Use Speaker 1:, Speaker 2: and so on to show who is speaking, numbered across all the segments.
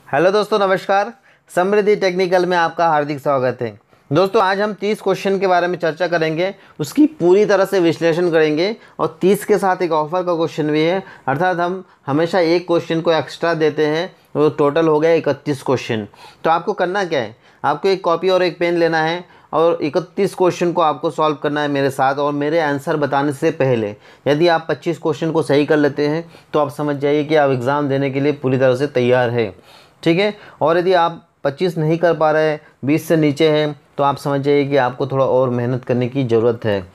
Speaker 1: Hello दोस्तों, नमस्कार। समृद्धि technical में आपका हार्दिक स्वागत है। दोस्तों, आज हम 30 क्वेश्चन के बारे में चर्चा करेंगे, उसकी पूरी तरह से विश्लेषण करेंगे और 30 के साथ एक ऑफर का क्वेश्चन भी है। अर्थात हम हमेशा एक क्वेश्चन को एक्स्ट्रा देते हैं, वो टोटल हो गया 31 क्वेश्चन। तो आपको करना क्या है, आपको एक कॉपी और एक पेन लेना है और 31 क्वेश्चन को आपको सॉल्व करना है मेरे साथ। और मेरे आंसर बताने से पहले यदि आप 25 क्वेश्चन को सही कर लेते हैं तो आप समझ जाइए कि आप एग्ज़ाम देने के लिए पूरी तरह से तैयार है, ठीक है। और यदि आप 25 नहीं कर पा रहे हैं, 20 से नीचे हैं, तो आप समझ जाइए कि आपको थोड़ा और मेहनत करने की ज़रूरत है।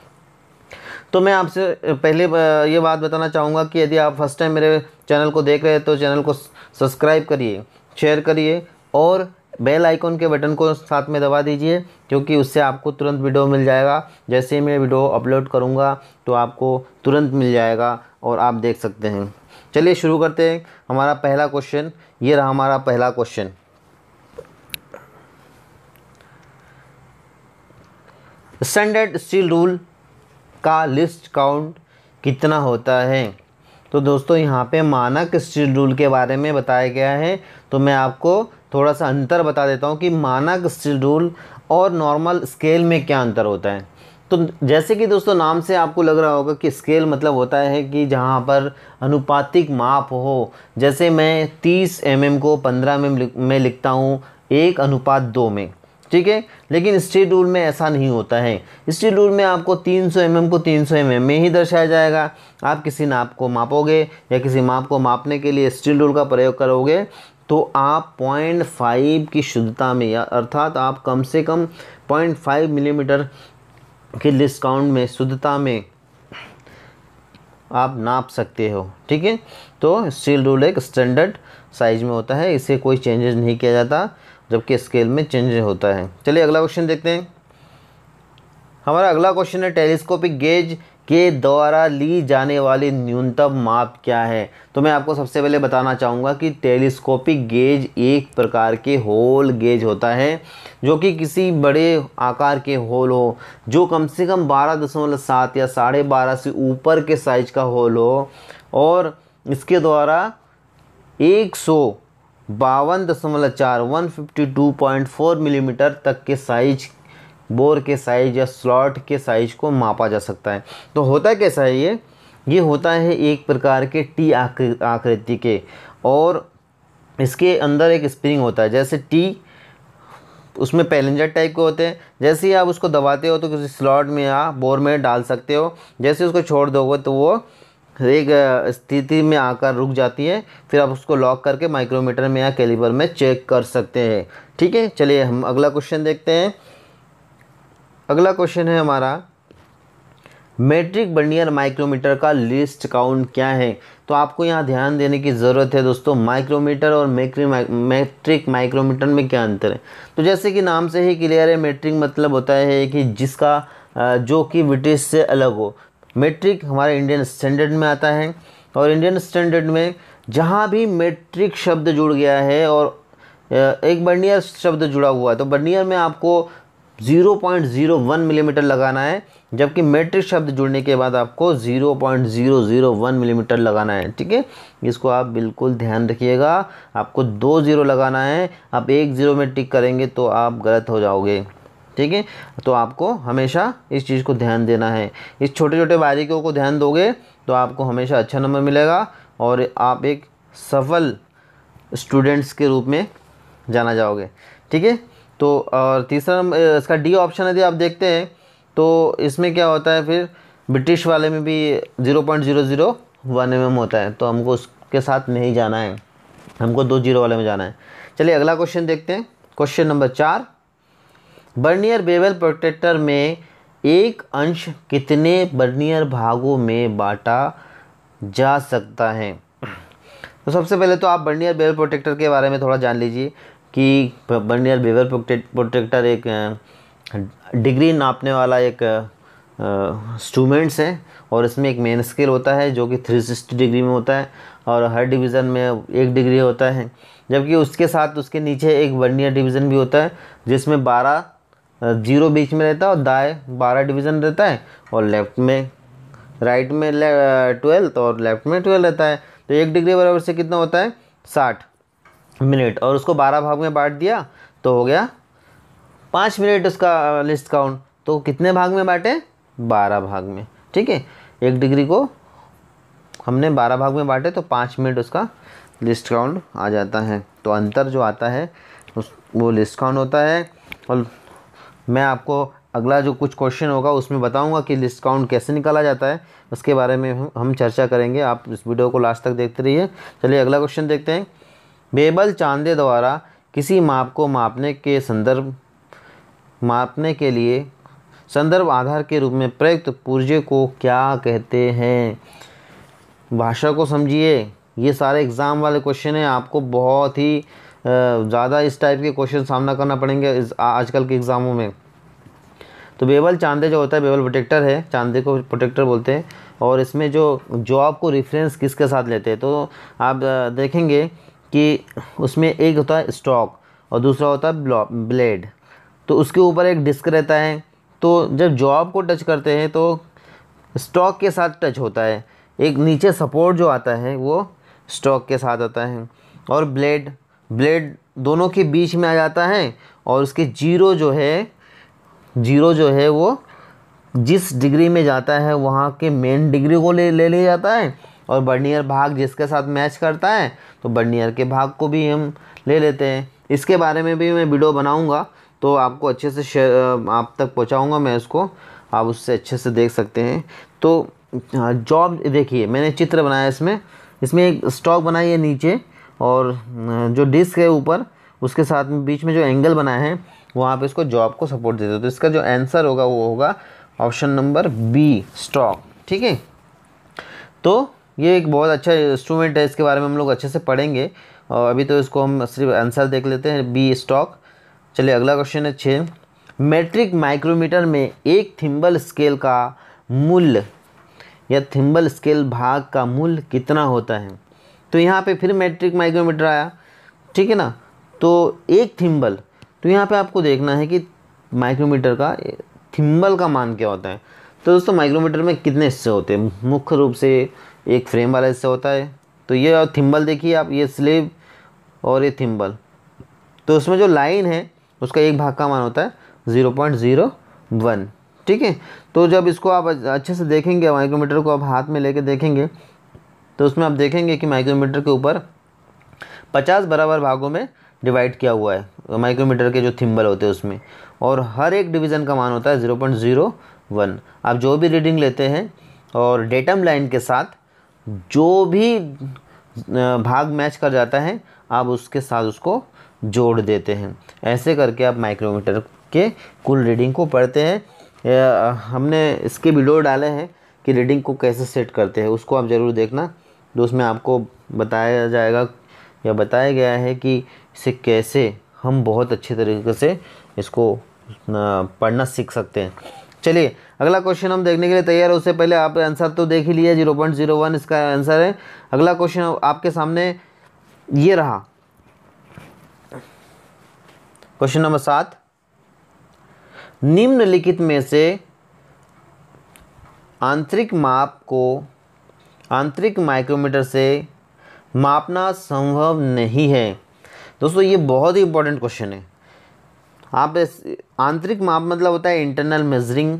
Speaker 1: तो मैं आपसे पहले ये बात बताना चाहूँगा कि यदि आप फर्स्ट टाइम मेरे चैनल को देख रहे हैं तो चैनल को सब्सक्राइब करिए, शेयर करिए और बेल आइकॉन के बटन को साथ में दबा दीजिए, क्योंकि उससे आपको तुरंत वीडियो मिल जाएगा। जैसे ही मैं वीडियो अपलोड करूँगा तो आपको तुरंत मिल जाएगा और आप देख सकते हैं। चलिए शुरू करते हैं। हमारा पहला क्वेश्चन ये रहा। हमारा पहला क्वेश्चन, स्टैंडर्ड स्टील रूल का लिस्ट काउंट कितना होता है। तो दोस्तों, यहाँ पे मानक स्टील रूल के बारे में बताया गया है। तो मैं आपको थोड़ा सा अंतर बता देता हूँ कि मानक स्टील रूल और नॉर्मल स्केल में क्या अंतर होता है। तो जैसे कि दोस्तों नाम से आपको लग रहा होगा कि स्केल मतलब होता है कि जहाँ पर अनुपातिक माप हो। जैसे मैं 30 mm को 15 में लिखता हूँ 1:2 में, ठीक है। लेकिन स्टील रूल में ऐसा नहीं होता है। स्टील रूल में आपको 300 mm को 300 mm में ही दर्शाया जाएगा। आप किसी नाप को मापोगे या किसी माप को मापने के लिए स्टील रूल का प्रयोग करोगे तो आप 0.5 की शुद्धता में, या अर्थात आप कम से कम 0.5 मिलीमीटर की लिस्ट काउंट में, शुद्धता में आप नाप सकते हो, ठीक है। तो स्टील रूल एक स्टैंडर्ड साइज में होता है, इसे कोई चेंजेस नहीं किया जाता, जबकि स्केल में चेंज होता है। चलिए अगला क्वेश्चन देखते हैं। हमारा अगला क्वेश्चन है, टेलीस्कोपिक गेज के द्वारा ली जाने वाली न्यूनतम माप क्या है। तो मैं आपको सबसे पहले बताना चाहूँगा कि टेलीस्कोपिक गेज एक प्रकार के होल गेज होता है, जो कि किसी बड़े आकार के होल हो, जो कम से कम 12.7 या 12.5 से ऊपर के साइज का होल हो, और इसके द्वारा 152.4 मिलीमीटर तक के साइज, बोर के साइज या स्लॉट के साइज को मापा जा सकता है। तो होता कैसा है ये होता है एक प्रकार के टी आकृति के, और इसके अंदर एक स्प्रिंग होता है। जैसे टी, उसमें पैलेंजर टाइप के होते हैं। जैसे ही आप उसको दबाते हो तो किसी स्लॉट में या बोर में डाल सकते हो। जैसे उसको छोड़ दोगे तो वो एक स्थिति में आकर रुक जाती है। फिर आप उसको लॉक करके माइक्रोमीटर में या कैलिपर में चेक कर सकते हैं, ठीक है। चलिए हम अगला क्वेश्चन देखते हैं। अगला क्वेश्चन है हमारा, मेट्रिक वर्नियर माइक्रोमीटर का लिस्ट काउंट क्या है। तो आपको यहाँ ध्यान देने की ज़रूरत है दोस्तों, माइक्रोमीटर और मेट्रिक माइक्रोमीटर में क्या अंतर है। तो जैसे कि नाम से ही क्लियर है, मेट्रिक मतलब होता है कि जिसका जो कि ब्रिटिश से अलग हो। मेट्रिक हमारे इंडियन स्टैंडर्ड में आता है, और इंडियन स्टैंडर्ड में जहाँ भी मेट्रिक शब्द जुड़ गया है और एक वर्नियर शब्द जुड़ा हुआ है, तो वर्नियर में आपको 0.01 मिलीमीटर लगाना है, जबकि मेट्रिक शब्द जुड़ने के बाद आपको 0.001 मिलीमीटर लगाना है, ठीक है। इसको आप बिल्कुल ध्यान रखिएगा। आपको 2 0 लगाना है। आप 1 0 में टिक करेंगे तो आप गलत हो जाओगे, ठीक है। तो आपको हमेशा इस चीज़ को ध्यान देना है। इस छोटे छोटे बारीकियों को ध्यान दोगे तो आपको हमेशा अच्छा नंबर मिलेगा और आप एक सफल स्टूडेंट्स के रूप में जाना जाओगे, ठीक है। तो और तीसरा इसका डी ऑप्शन यदि आप देखते हैं तो इसमें क्या होता है, फिर ब्रिटिश वाले में भी 0.001 mm होता है, तो हमको उसके साथ नहीं जाना है, हमको 2 0 वाले में जाना है। चलिए अगला क्वेश्चन देखते हैं। Question number 4, vernier bevel protector में एक अंश कितने वर्नियर भागों में बांटा जा सकता है। तो सबसे पहले तो आप वर्नियर बेवल प्रोटेक्टर के बारे में थोड़ा जान लीजिए कि वर्नियर बेवल प्रोटेक्टर एक डिग्री नापने वाला एक इंस्ट्रूमेंट्स है, और इसमें एक मेन स्केल होता है जो कि 360 डिग्री में होता है, और हर डिवीज़न में 1 डिग्री होता है। जबकि उसके साथ उसके नीचे एक वर्नियर डिवीज़न भी होता है, जिसमें 12 0 बीच में रहता है और दाएं 12 डिवीज़न रहता है, और लेफ्ट में, राइट में 12 और लेफ्ट में 12 रहता है। तो 1 डिग्री बराबर से कितना होता है, 60। मिनट और उसको 12 भाग में बांट दिया तो हो गया 5 मिनट उसका लिस्ट काउंट। तो कितने भाग में बांटे? 12 भाग में। ठीक है, 1 डिग्री को हमने 12 भाग में बांटे तो 5 मिनट उसका लिस्ट काउंट आ जाता है। तो अंतर जो आता है वो लिस्ट काउंट होता है। और मैं आपको अगला जो कुछ क्वेश्चन होगा उसमें बताऊंगा कि लिस्ट काउंट कैसे निकाला जाता है, उसके बारे में हम चर्चा करेंगे। आप इस वीडियो को लास्ट तक देखते रहिए। चलिए अगला क्वेश्चन देखते हैं। बेबल चांदे द्वारा किसी माप को मापने के लिए संदर्भ आधार के रूप में प्रयुक्त पुर्जे को क्या कहते हैं? भाषा को समझिए, ये सारे एग्ज़ाम वाले क्वेश्चन हैं। आपको बहुत ही ज़्यादा इस टाइप के क्वेश्चन सामना करना पड़ेंगे आजकल के एग्ज़ामों में। तो बेबल चांदे जो होता है, बेबल प्रोटेक्टर है, चांदे को प्रोटेक्टर बोलते हैं। और इसमें जो जॉब को रेफरेंस किसके साथ लेते हैं, तो आप देखेंगे कि उसमें एक होता है स्टॉक और दूसरा होता है ब्लेड। तो उसके ऊपर एक डिस्क रहता है। तो जब जॉब को टच करते हैं तो स्टॉक के साथ टच होता है। एक नीचे सपोर्ट जो आता है वो स्टॉक के साथ आता है। और ब्लेड दोनों के बीच में आ जाता है। और उसके जीरो जो है वो जिस डिग्री में जाता है वहाँ के मेन डिग्री को ले लिया जाता है। और बर्नियर भाग जिसके साथ मैच करता है तो बर्नियर के भाग को भी हम ले लेते हैं। इसके बारे में भी मैं वीडियो बनाऊंगा तो आपको अच्छे से आप तक पहुंचाऊंगा मैं इसको, आप उससे अच्छे से देख सकते हैं। तो जॉब देखिए, मैंने चित्र बनाया इसमें एक स्टॉक बनाई है नीचे और जो डिस्क है ऊपर, उसके साथ में बीच में जो एंगल बना है वहाँ पे इसको जॉब को सपोर्ट देते हैं। तो इसका जो आंसर होगा वो होगा ऑप्शन नंबर बी, स्टॉक। ठीक है, तो ये एक बहुत अच्छा इंस्ट्रूमेंट है, इसके बारे में हम लोग अच्छे से पढ़ेंगे। और अभी तो इसको हम सिर्फ आंसर देख लेते हैं, बी, स्टॉक। चलिए अगला क्वेश्चन है 6। मेट्रिक माइक्रोमीटर में एक थिम्बल स्केल का मूल्य या थिम्बल स्केल भाग का मूल्य कितना होता है? तो यहाँ पे फिर मेट्रिक माइक्रोमीटर आया। ठीक है ना, तो एक थिम्बल, तो यहाँ पे आपको देखना है कि माइक्रोमीटर का थिम्बल का मान क्या होता है। तो दोस्तों माइक्रोमीटर में कितने हिस्से होते हैं? मुख्य रूप से एक फ्रेम वाला हिस्सा होता है। तो ये और थिम्बल देखिए आप, ये स्लेब और ये थिम्बल, तो उसमें जो लाइन है उसका एक भाग का मान होता है 0.01। ठीक है, तो जब इसको आप अच्छे से देखेंगे, माइक्रोमीटर को आप हाथ में लेके देखेंगे तो उसमें आप देखेंगे कि माइक्रोमीटर के ऊपर 50 बराबर भागों में डिवाइड किया हुआ है माइक्रोमीटर के जो थिम्बल होते हैं उसमें। और हर एक डिवीज़न का मान होता है 0.01। आप जो भी रीडिंग लेते हैं और डेटम लाइन के साथ जो भी भाग मैच कर जाता है आप उसके साथ उसको जोड़ देते हैं। ऐसे करके आप माइक्रोमीटर के कुल रीडिंग को पढ़ते हैं। हमने इसके वीडियो डाले हैं कि रीडिंग को कैसे सेट करते हैं, उसको आप ज़रूर देखना। तो उसमें आपको बताया जाएगा या बताया गया है कि इसे कैसे हम बहुत अच्छे तरीके से इसको पढ़ना सीख सकते हैं। चलिए अगला क्वेश्चन हम देखने के लिए तैयार है। उससे पहले आप आंसर तो देख ही लिया, 0.01 इसका आंसर है। अगला क्वेश्चन आपके सामने ये रहा, क्वेश्चन नंबर 7। निम्नलिखित में से आंतरिक माप को आंतरिक माइक्रोमीटर से मापना संभव नहीं है। दोस्तों ये बहुत ही इंपॉर्टेंट क्वेश्चन है। आप आंतरिक माप मतलब होता है इंटरनल मेजरिंग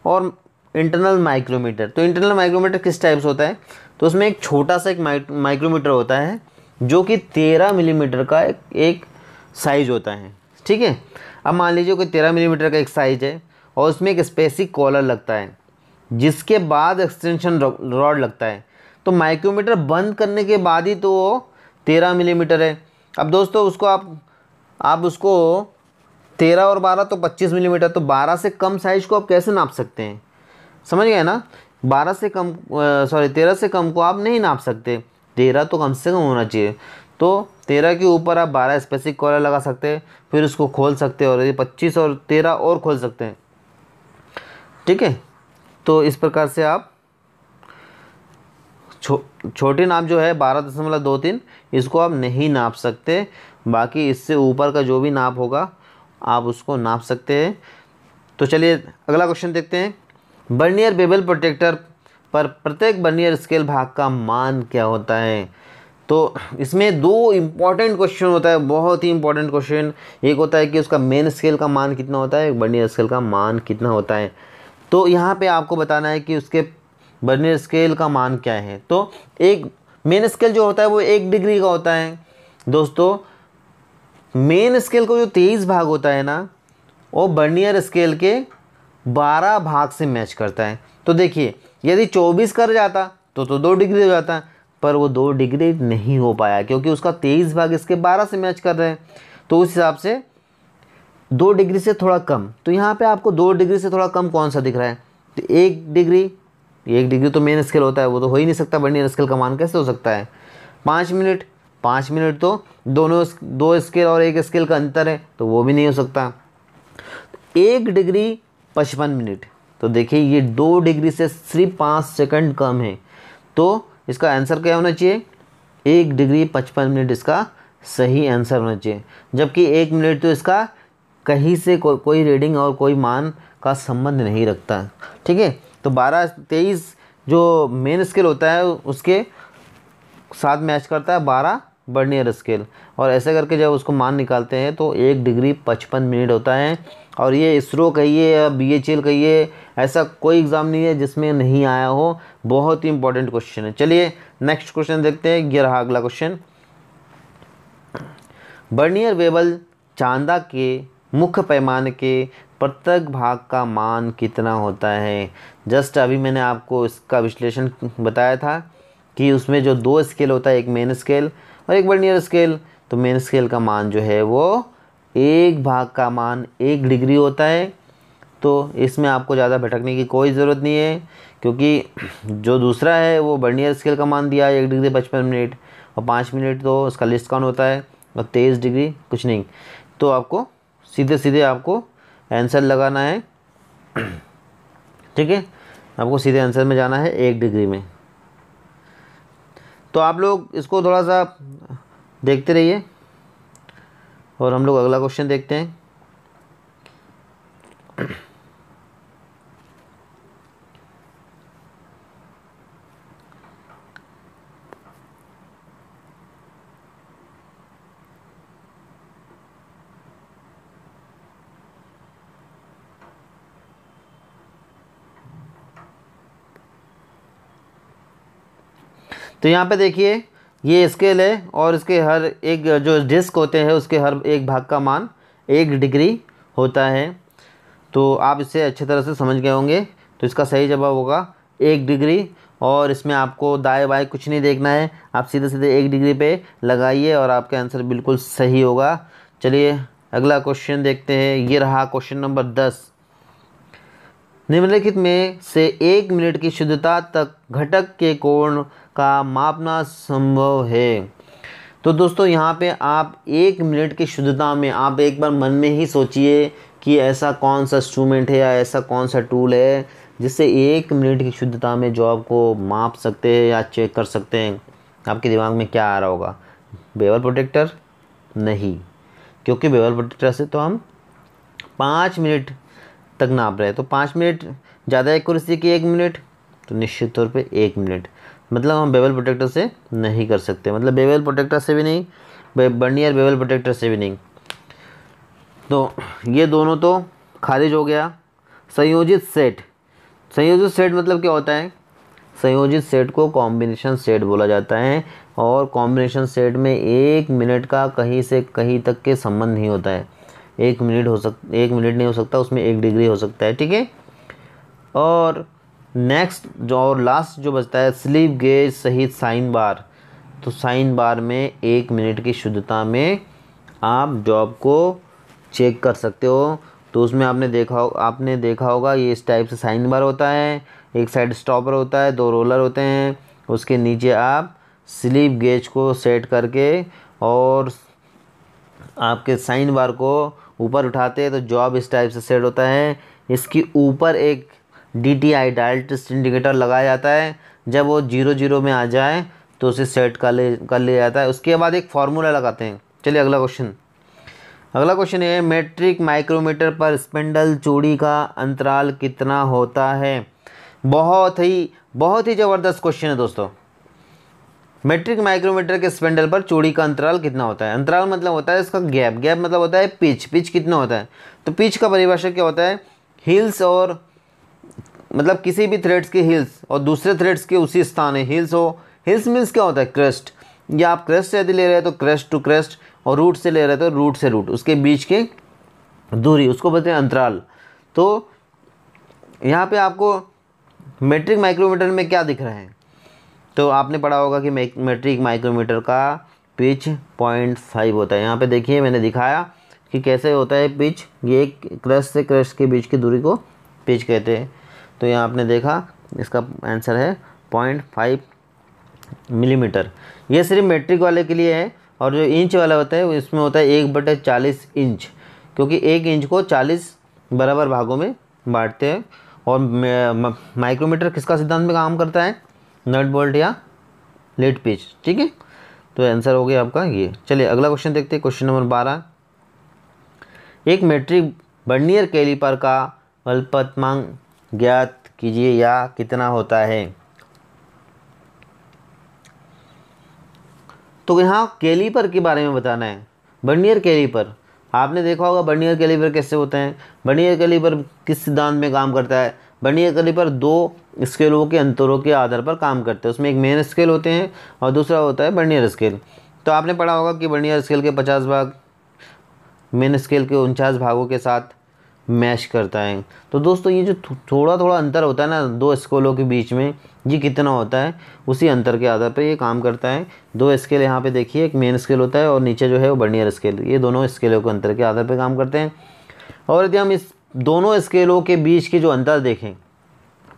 Speaker 1: और इंटरनल माइक्रोमीटर। तो इंटरनल माइक्रोमीटर किस टाइप से होता है? तो उसमें एक छोटा सा एक माइक्रोमीटर होता है जो कि 13 मिलीमीटर का एक साइज होता है। ठीक है, अब मान लीजिए कोई 13 मिलीमीटर का एक साइज है और उसमें एक स्पेसिक कॉलर लगता है जिसके बाद एक्सटेंशन रॉड लगता है। तो माइक्रोमीटर बंद करने के बाद ही तो वो 13 मिलीमीटर है। अब दोस्तों उसको आप उसको 13 और 12 तो 25 मिलीमीटर, तो 12 से कम साइज को आप कैसे नाप सकते हैं? समझ गए ना, 13 से कम को आप नहीं नाप सकते, 13 तो कम से कम होना चाहिए। तो 13 के ऊपर आप 12 स्पेसिफिक कॉलर लगा सकते हैं, फिर उसको खोल सकते हैं और ये 25 और 13 और खोल सकते हैं। ठीक है, तो इस प्रकार से आप छोटी नाप जो है 12.23 इसको आप नहीं नाप सकते। बाकी इससे ऊपर का जो भी नाप होगा आप उसको नाप सकते हैं। तो चलिए अगला क्वेश्चन देखते हैं। बर्नियर बेवल प्रोटेक्टर पर प्रत्येक बर्नियर स्केल भाग का मान क्या होता है? तो इसमें दो इम्पॉर्टेंट क्वेश्चन होता है, बहुत ही इंपॉर्टेंट क्वेश्चन। एक होता है कि उसका मेन स्केल का मान कितना होता है, वर्नियर स्केल का मान कितना होता है। तो यहाँ पे आपको बताना है कि उसके वर्नियर स्केल का मान क्या है। तो एक मेन स्केल जो होता है वो 1 डिग्री का होता है दोस्तों। मेन स्केल को जो 23 भाग होता है ना, वो वर्नियर स्केल के 12 भाग से मैच करता है। तो देखिए, यदि 24 कर जाता तो 2 डिग्री हो जाता, पर वो 2 डिग्री नहीं हो पाया क्योंकि उसका 23 भाग इसके 12 से मैच कर रहे हैं। तो उस हिसाब से 2 डिग्री से थोड़ा कम। तो यहाँ पे आपको 2 डिग्री से थोड़ा कम कौन सा दिख रहा है, तो 1 डिग्री। 1 डिग्री तो मेन स्केल होता है, वो तो हो ही नहीं सकता, वर्नियर स्केल का मान कैसे हो सकता है। 5 मिनट, 5 मिनट तो दोनों 2 स्केल और 1 स्केल का अंतर है, तो वो भी नहीं हो सकता। 1 डिग्री 55 मिनट, तो देखिए ये 2 डिग्री से सिर्फ 5 सेकंड कम है। तो इसका आंसर क्या होना चाहिए, 1 डिग्री 55 मिनट इसका सही आंसर होना चाहिए। जबकि 1 मिनट तो इसका कहीं से कोई रीडिंग और कोई मान का संबंध नहीं रखता। ठीक है, तो 12-23 जो मेन स्केल होता है उसके साथ मैच करता है 12 वर्नियर स्केल, और ऐसे करके जब उसको मान निकालते हैं तो 1 डिग्री 55 मिनट होता है। और ये इसरो कहिए या BHEL कहिए, ऐसा कोई एग्ज़ाम नहीं है जिसमें नहीं आया हो। बहुत ही इंपॉर्टेंट क्वेश्चन है। चलिए नेक्स्ट क्वेश्चन देखते हैं, ये रहा अगला क्वेश्चन। वर्नियर बेवल चांदा के मुख्य पैमाने के प्रत्येक भाग का मान कितना होता है। जस्ट अभी मैंने आपको इसका विश्लेषण बताया था कि उसमें जो 2 स्केल होता है, एक मेन स्केल और एक वर्नियर स्केल। तो मेन स्केल का मान जो है वो एक भाग का मान 1 डिग्री होता है। तो इसमें आपको ज़्यादा भटकने की कोई ज़रूरत नहीं है, क्योंकि जो दूसरा है वो वर्नियर स्केल का मान दिया है 1 डिग्री 55 मिनट, और 5 मिनट तो उसका लिस्ट काउंट होता है, और 23 डिग्री कुछ नहीं। तो आपको सीधे सीधे आपको आंसर लगाना है। ठीक है, आपको सीधे आंसर में जाना है 1 डिग्री में। तो आप लोग इसको थोड़ा सा देखते रहिए और हम लोग अगला क्वेश्चन देखते हैं। तो यहाँ पे देखिए, ये स्केल है और इसके हर एक जो डिस्क होते हैं उसके हर एक भाग का मान 1 डिग्री होता है। तो आप इसे अच्छी तरह से समझ गए होंगे। तो इसका सही जवाब होगा 1 डिग्री, और इसमें आपको दाएं बाएं कुछ नहीं देखना है, आप सीधे सीधे 1 डिग्री पे लगाइए और आपका आंसर बिल्कुल सही होगा। चलिए अगला क्वेश्चन देखते हैं, ये रहा क्वेश्चन नंबर 10। निम्नलिखित में से 1 मिनट की शुद्धता तक घटक के कोण का मापना संभव है। तो दोस्तों यहाँ पे आप 1 मिनट की शुद्धता में आप एक बार मन में ही सोचिए कि ऐसा कौन सा इंस्ट्रूमेंट है या ऐसा कौन सा टूल है जिससे 1 मिनट की शुद्धता में जॉब को माप सकते हैं या चेक कर सकते हैं। आपके दिमाग में क्या आ रहा होगा, बेवल प्रोटेक्टर? नहीं, क्योंकि बेवल प्रोटेक्टर से तो हम 5 मिनट तक नाप रहे हैं। तो 5 मिनट ज़्यादा एक्यूरेसी की 1 मिनट, तो निश्चित तौर पे 1 मिनट, मतलब हम बेवल प्रोटेक्टर से नहीं कर सकते, मतलब बेवल प्रोटेक्टर से भी नहीं, वर्नियर बेवल प्रोटेक्टर से भी नहीं। तो ये दोनों तो खारिज हो गया। संयोजित सेट, संयोजित सेट मतलब क्या होता है, संयोजित सेट को कॉम्बिनेशन सेट बोला जाता है, और कॉम्बिनेशन सेट में 1 मिनट का कहीं से कहीं तक के संबंध नहीं होता है। 1 मिनट नहीं हो सकता, उसमें 1 डिग्री हो सकता है। ठीक है, और नेक्स्ट जो और लास्ट जो बचता है, स्लिप गेज सहित साइन बार। तो साइन बार में 1 मिनट की शुद्धता में आप जॉब को चेक कर सकते हो। तो उसमें आपने देखा होगा ये इस टाइप से साइन बार होता है, एक साइड स्टॉपर होता है, 2 रोलर होते हैं, उसके नीचे आप स्लिप गेज को सेट करके और आपके साइन बार को ऊपर उठाते हैं तो जॉब इस टाइप से सेट होता है। इसके ऊपर एक DTI डायल ट्विस्ट इंडिकेटर लगाया जाता है, जब वो 0-0 में आ जाए तो उसे सेट कर लिया जाता है। उसके बाद एक फार्मूला लगाते हैं। चलिए अगला क्वेश्चन है, मेट्रिक माइक्रोमीटर पर स्पिंडल चूड़ी का अंतराल कितना होता है। बहुत ही ज़बरदस्त क्वेश्चन है दोस्तों। मेट्रिक माइक्रोमीटर के स्पेंडल पर चूड़ी का अंतराल कितना होता है? अंतराल मतलब होता है इसका गैप, गैप मतलब होता है पिच, पिच कितना होता है? तो पिच का परिभाषा क्या होता है? हील्स और मतलब किसी भी थ्रेड्स के हील्स और दूसरे थ्रेड्स के उसी स्थान है, हील्स हो, हील्स मीन्स क्या होता है? क्रेस्ट, या आप क्रेस्ट से यदि ले रहे हैं तो क्रेस्ट टू क्रेस्ट, और रूट से ले रहे हैं तो रूट से रूट, उसके बीच के दूरी, उसको बोलते हैं अंतराल। तो यहाँ पे आपको मेट्रिक माइक्रोमीटर में क्या दिख रहा है? तो आपने पढ़ा होगा कि मेट्रिक माइक्रोमीटर का पिच 0.5 होता है। यहाँ पे देखिए मैंने दिखाया कि कैसे होता है पिच, ये क्रस्ट से क्रस्ट के बीच की दूरी को पिच कहते हैं। तो यहाँ आपने देखा इसका आंसर है 0.5 मिलीमीटर। ये सिर्फ मेट्रिक वाले के लिए है, और जो इंच वाला होता है इसमें होता है 1/40 इंच, क्योंकि 1 इंच को 40 बराबर भागों में बांटते हैं। और माइक्रोमीटर किसका सिद्धांत में काम करता है? नट बोल्ट या लीड पिच, ठीक है। तो आंसर हो गया आपका ये। चलिए अगला क्वेश्चन देखते हैं, क्वेश्चन नंबर 12। एक मेट्रिक वर्नियर कैलिपर का अल्पतमांक ज्ञात कीजिए, या कितना होता है? तो यहाँ कैलिपर के बारे में बताना है। वर्नियर कैलिपर आपने देखा होगा, वर्नियर कैलिपर कैसे होते हैं? वर्नियर कैलिपर किस सिद्धांत में काम करता है? वर्नियर कैलिपर दो स्केलों के अंतरों के आधार पर काम करते हैं। उसमें एक मेन स्केल होते हैं और दूसरा होता है वर्नियर स्केल। तो आपने पढ़ा होगा कि वर्नियर स्केल के 50 भाग मेन स्केल के 49 भागों के साथ मैच करता है। तो दोस्तों ये जो थोड़ा थोड़ा अंतर होता है ना दो स्केलों के बीच में, ये कितना होता है? उसी अंतर के आधार पर ये काम करता है। दो स्केल यहाँ पे देखिए, एक मेन स्केल होता है और नीचे जो है वो वर्नियर स्केल, ये दोनों स्केलों के अंतर के आधार पर काम करते हैं। और यदि हम इस दोनों स्केलों के बीच के जो अंतर देखें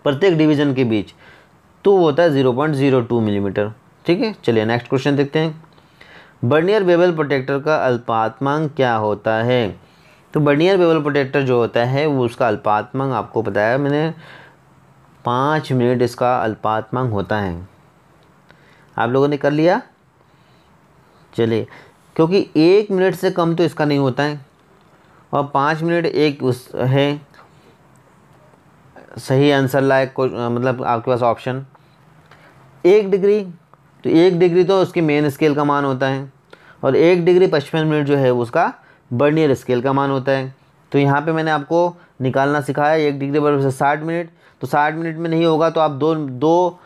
Speaker 1: प्रत्येक डिवीज़न के बीच, तो वो होता है 0.02 मिलीमीटर, ठीक है। चलिए नेक्स्ट क्वेश्चन देखते हैं। वर्नियर बेवल प्रोटेक्टर का अल्पात्मांक क्या होता है? तो वर्नियर बेवल प्रोटेक्टर जो होता है वो उसका अल्पात्मांक आपको बताया मैंने, 5 मिनट इसका अल्पात्मांक होता है। आप लोगों ने कर लिया? चलिए, क्योंकि 1 मिनट से कम तो इसका नहीं होता है, और 5 मिनट एक उस है सही आंसर लायक को, मतलब आपके पास ऑप्शन 1 डिग्री, तो 1 डिग्री तो उसके मेन स्केल का मान होता है, और 1 डिग्री 55 मिनट जो है उसका वर्नियर स्केल का मान होता है। तो यहाँ पे मैंने आपको निकालना सिखाया 1 डिग्री बराबर से 60 मिनट। तो 60 मिनट में नहीं होगा तो आप दो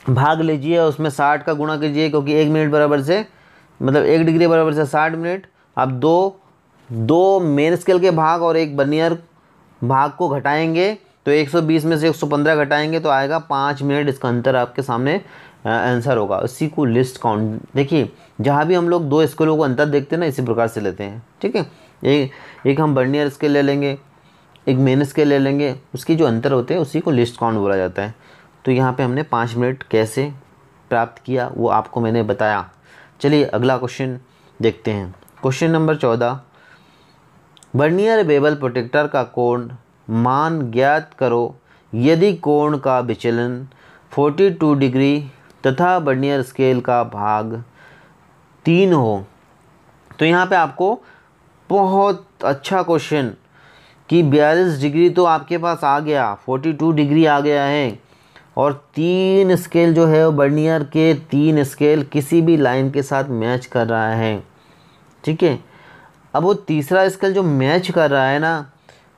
Speaker 1: भाग लीजिए, उसमें 60 का गुणा कीजिए, क्योंकि 1 मिनट बराबर से मतलब 1 डिग्री बराबर से 60 मिनट। आप दो मेन स्केल के भाग और एक वर्नियर भाग को घटाएंगे, तो 120 में से 115 घटाएंगे तो आएगा 5 मिनट। इसका अंतर आपके सामने आंसर होगा। इसी को लिस्ट काउंट, देखिए जहाँ भी हम लोग दो स्केलों को अंतर देखते हैं ना, इसी प्रकार से लेते हैं, ठीक है। एक हम वर्नियर स्केल ले लेंगे, एक मेन स्केल ले लेंगे, उसकी जो अंतर होते हैं उसी को लिस्ट काउंट बोला जाता है। तो यहाँ पे हमने 5 मिनट कैसे प्राप्त किया वो आपको मैंने बताया। चलिए अगला क्वेश्चन देखते हैं, question number 14। Vernier bevel protector का कोण मान ज्ञात करो यदि कोण का विचलन 42 डिग्री तथा वर्नियर स्केल का भाग 3 हो। तो यहाँ पे आपको बहुत अच्छा क्वेश्चन कि 42 डिग्री तो आपके पास आ गया, 42 डिग्री आ गया है, और 3 स्केल जो है वर्नियर के 3 स्केल किसी भी लाइन के साथ मैच कर रहा है, ठीक है। अब वो तीसरा स्केल जो मैच कर रहा है ना,